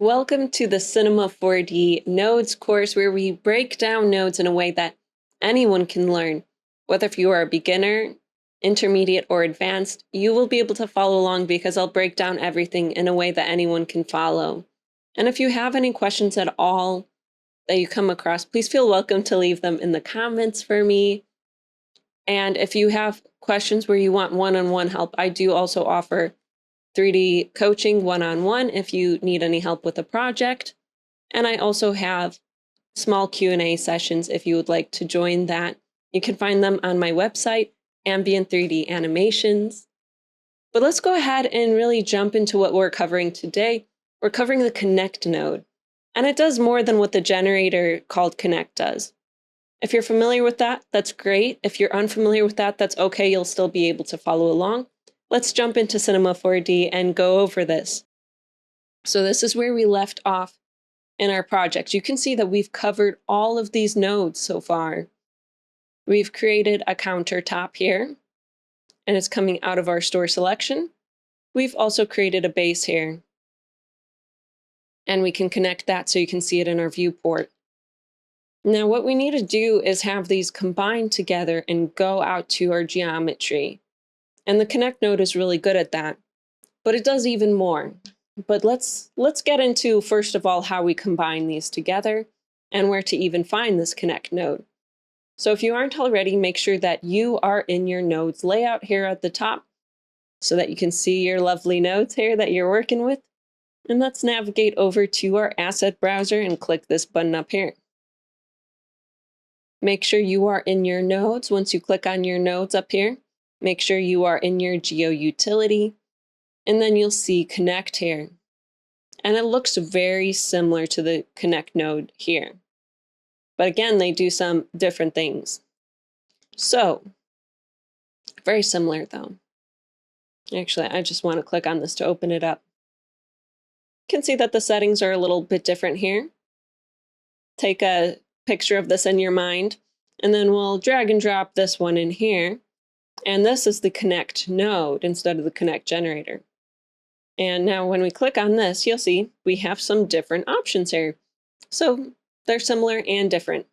Welcome to the Cinema 4D Nodes course, where we break down nodes in a way that anyone can learn. Whether if you are a beginner, intermediate, or advanced, you will be able to follow along because I'll break down everything in a way that anyone can follow. And if you have any questions at all that you come across, please feel welcome to leave them in the comments for me. And if you have questions where you want one-on-one help, I do also offer 3D coaching one-on-one if you need any help with a project. And I also have small Q&A sessions if you would like to join that. You can find them on my website, Ambient 3D Animations. But let's go ahead and really jump into what we're covering today. We're covering the connect node. And it does more than what the generator called connect does. If you're familiar with that, that's great. If you're unfamiliar with that, that's okay. You'll still be able to follow along. Let's jump into Cinema 4D and go over this. So this is where we left off in our project. You can see that we've covered all of these nodes so far. We've created a countertop here, and it's coming out of our store selection. We've also created a base here, and we can connect that so you can see it in our viewport. Now what we need to do is have these combined together and go out to our geometry. And the connect node is really good at that, but it does even more. But let's get into, first of all, how we combine these together and where to even find this connect node. So if you aren't already, make sure that you are in your nodes layout here at the top so that you can see your lovely nodes here that you're working with. And let's navigate over to our asset browser and click this button up here. Make sure you are in your nodes. Once you click on your nodes up here, make sure you are in your geo utility, and then you'll see connect here. And it looks very similar to the connect node here. But again, they do some different things. So, very similar though. Actually, I just want to click on this to open it up. You can see that the settings are a little bit different here. Take a picture of this in your mind, and then we'll drag and drop this one in here. And this is the connect node instead of the connect generator. And now when we click on this, you'll see we have some different options here. So they're similar and different.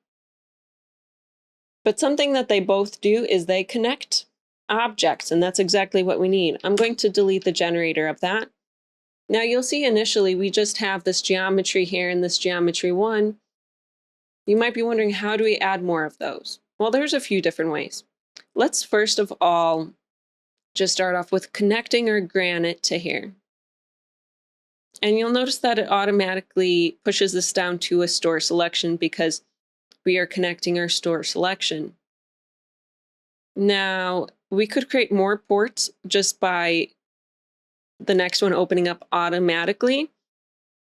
But something that they both do is they connect objects, and that's exactly what we need. I'm going to delete the generator of that. Now you'll see initially we just have this geometry here and this geometry one. You might be wondering, how do we add more of those? Well, there's a few different ways. Let's first of all just start off with connecting our granite to here. And you'll notice that it automatically pushes this down to a store selection because we are connecting our store selection. Now, we could create more ports just by the next one opening up automatically,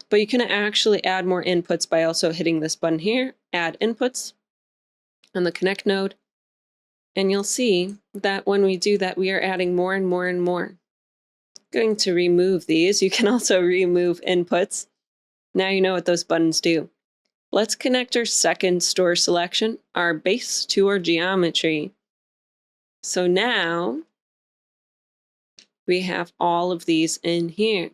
but you can actually add more inputs by also hitting this button here, add inputs on the connect node. And you'll see that when we do that, we are adding more and more and more. Going to remove these. You can also remove inputs. Now you know what those buttons do. Let's connect our second store selection, our base, to our geometry. So now we have all of these in here.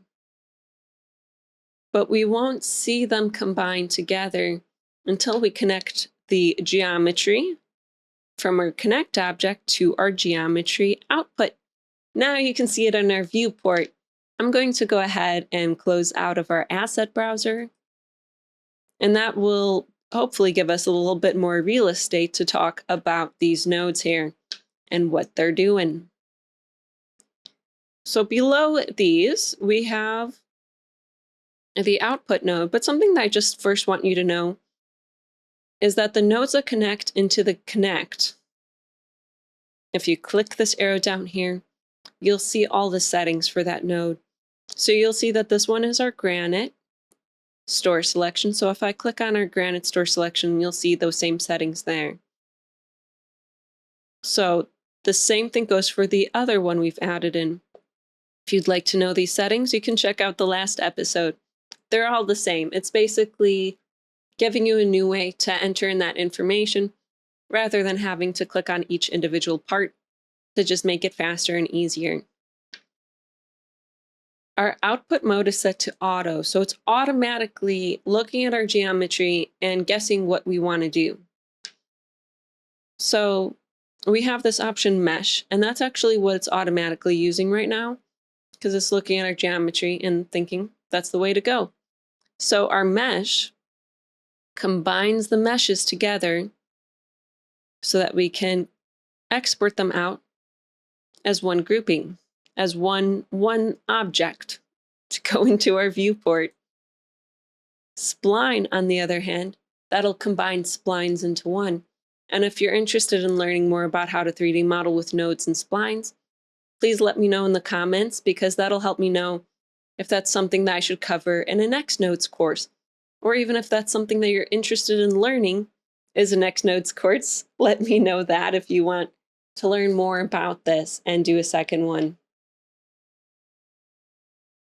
But we won't see them combined together until we connect the geometry from our connect object to our geometry output. Now you can see it in our viewport. I'm going to go ahead and close out of our asset browser. And that will hopefully give us a little bit more real estate to talk about these nodes here and what they're doing. So below these, we have the output node, but something that I just first want you to know is that the nodes that connect into the connect, if you click this arrow down here, you'll see all the settings for that node. So you'll see that this one is our granite store selection. So if I click on our granite store selection, you'll see those same settings there. So the same thing goes for the other one we've added in. If you'd like to know these settings, you can check out the last episode. They're all the same. It's basically giving you a new way to enter in that information rather than having to click on each individual part to just make it faster and easier. our output mode is set to auto, so it's automatically looking at our geometry and guessing what we want to do. So we have this option mesh, and that's actually what it's automatically using right now, because it's looking at our geometry and thinking that's the way to go. So our mesh combines the meshes together so that we can export them out as one grouping, as one object to go into our viewport. Spline, on the other hand, that'll combine splines into one. And if you're interested in learning more about how to 3D model with nodes and splines, please let me know in the comments, because that'll help me know if that's something that I should cover in a next nodes course, or even if that's something that you're interested in learning is a next nodes course. Let me know that if you want to learn more about this and do a second one.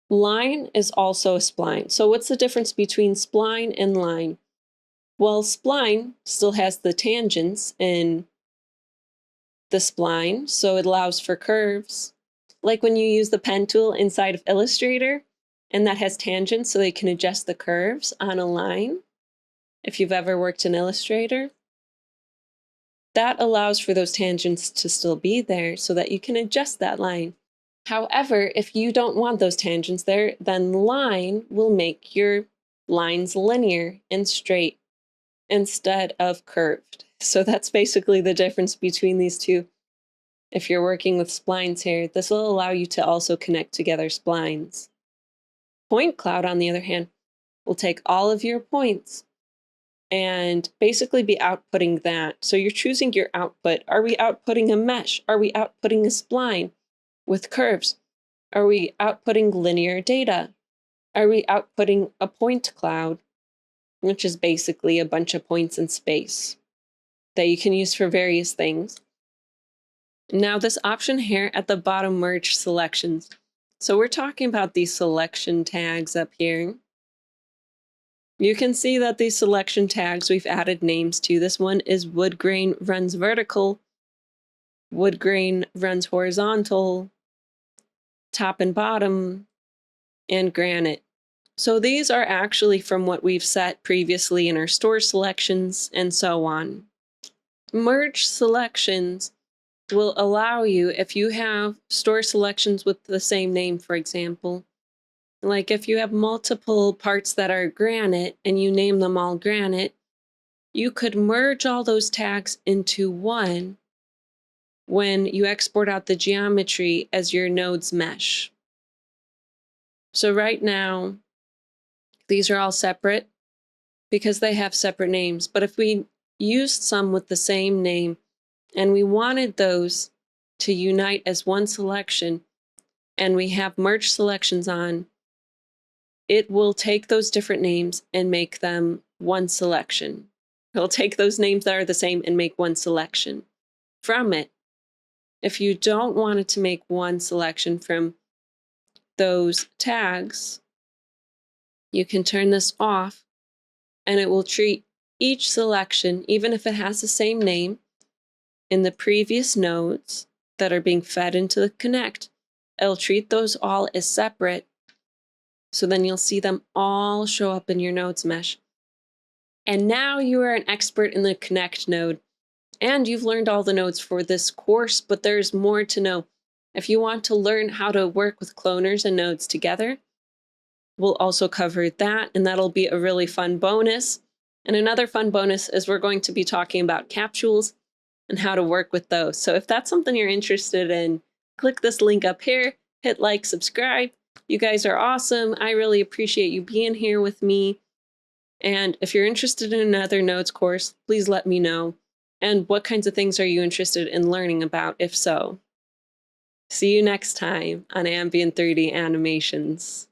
Line is also a spline. So what's the difference between spline and line? Well, spline still has the tangents in the spline, so it allows for curves. Like when you use the pen tool inside of Illustrator, and that has tangents so they can adjust the curves on a line. If you've ever worked in Illustrator, that allows for those tangents to still be there so that you can adjust that line. However, if you don't want those tangents there, then line will make your lines linear and straight instead of curved. So that's basically the difference between these two. If you're working with splines here, this will allow you to also connect together splines. Point cloud, on the other hand, will take all of your points and basically be outputting that. So you're choosing your output. Are we outputting a mesh? Are we outputting a spline with curves? Are we outputting linear data? Are we outputting a point cloud, which is basically a bunch of points in space that you can use for various things? Now this option here at the bottom, merge selections. So we're talking about these selection tags up here. You can see that these selection tags, we've added names to. This one is wood grain runs vertical, wood grain runs horizontal, top and bottom, and granite. So these are actually from what we've set previously in our store selections and so on. Merge selections will allow you, if you have store selections with the same name, for example, like if you have multiple parts that are granite and you name them all granite, you could merge all those tags into one when you export out the geometry as your nodes mesh. So right now, these are all separate because they have separate names. But if we used some with the same name and we wanted those to unite as one selection, and we have merge selections on, it will take those different names and make them one selection. It'll take those names that are the same and make one selection from it. If you don't want it to make one selection from those tags, you can turn this off and it will treat each selection, even if it has the same name, in the previous nodes that are being fed into the connect. It'll treat those all as separate. So then you'll see them all show up in your nodes mesh. And now you are an expert in the connect node, and you've learned all the nodes for this course, but there's more to know. If you want to learn how to work with cloners and nodes together, we'll also cover that, and that'll be a really fun bonus. And another fun bonus is we're going to be talking about capsules and how to work with those. So if that's something you're interested in, click this link up here, hit like, subscribe. You guys are awesome. I really appreciate you being here with me. And if you're interested in another nodes course, please let me know. And what kinds of things are you interested in learning about, if so? See you next time on Ambient 3D Animations.